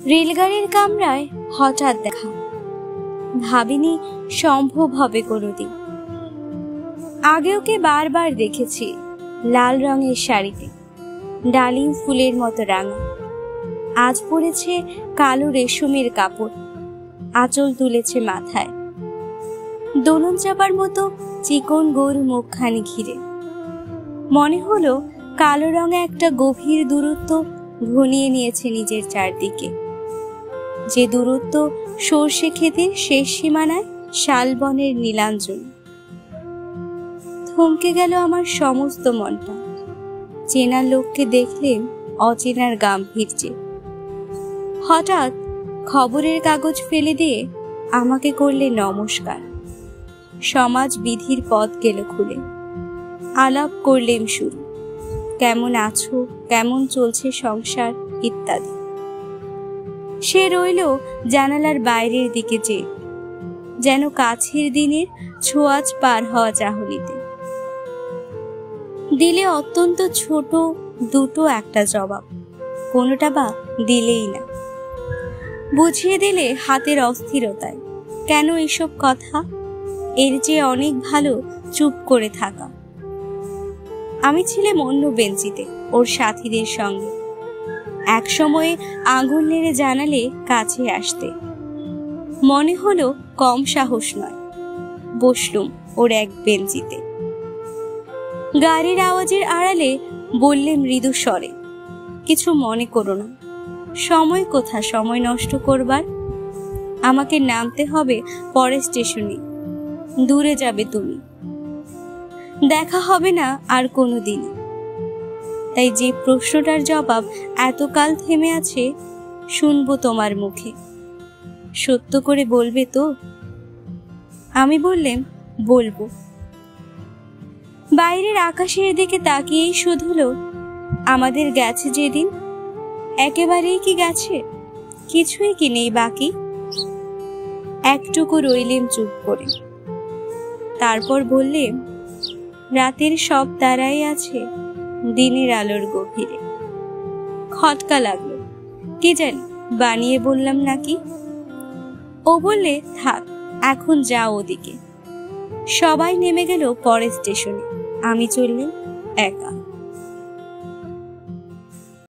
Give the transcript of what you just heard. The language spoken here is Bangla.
রেলগাড়ির কামরায় হঠাৎ দেখা, ভাবিনি সম্ভব হবে কোনোদিন। আগে ওকে বারবার দেখেছি, লাল রঙের শাড়িতে, ডালিম ফুলের মতো রাঙা। আজ পরেছে কালো রেশমের কাপড়, আঁচল তুলেছে মাথায়, দোলন চাপার মতো চিকন গোল মুখখানি ঘিরে। মনে হলো কালো রঙে একটা গভীর দূরত্ব ঘনিয়ে নিয়েছে নিজের চারদিকে, যে দূরত্ব সর্ষে ক্ষেতের শেষ সীমানায় শালবনের নীলাঞ্জন। থমকে গেল আমার সমস্ত মনটা, চেনা লোককে দেখলে অচেনার গাম্ভীর্যে। হঠাৎ খবরের কাগজ ফেলে দিয়ে আমাকে করলে নমস্কার। সমাজ বিধির পথ গেল খুলে, আলাপ করলেম শুরু, কেমন আছো, কেমন চলছে সংসার ইত্যাদি। সে রইল জানালার বাইরের দিকে চেয়ে, যেন কাছের দিনের ছোঁয়াচ পার হওয়া চাহনিতে। দিলে অত্যন্ত ছোট দুটো একটা জবাব, কোনোটা বা দিলেই না। বুঝিয়ে দিলে হাতের অস্থিরতায়, কেন এসব কথা, এর চেয়ে অনেক ভালো চুপ করে থাকা। আমি ছিলাম অন্য বেঞ্চিতে ওর সাথীদের সঙ্গে। এক সময়ে আঙুল নেড়ে জানালে কাছে আসতে, মনে হলো কম সাহস নয়। বসলুম ওর এক বেঞ্চিতে। গাড়ির আওয়াজের আড়ালে বললে মৃদু স্বরে, কিছু মনে করো না, সময় কোথা সময় নষ্ট করবার। আমাকে নামতে হবে পরের স্টেশনে, দূরে যাবে তুমি, দেখা হবে না আর কোনো দিন। তাই যে প্রশ্নটার জবাব এতকাল থেমে আছে, শুনবো তোমার মুখে, সত্য করে বলবে তো? আমি বললাম, বলবো। বাইরের আকাশের দিকে তাকিয়েই শুধুলো, আমাদের গেছে যেদিন, একেবারেই কি গেছে, কিছুই কি নেই বাকি। একটুকু রইলেম চুপ করে, তারপর বললেম, রাতের সব তারাই আছে দিনের আলোর গভীরে। খটকা লাগলো, কি জানি বানিয়ে বললাম নাকি। ও বললে, থাক এখন যাও ওদিকে। সবাই নেমে গেল পরের স্টেশনে, আমি চললাম একা।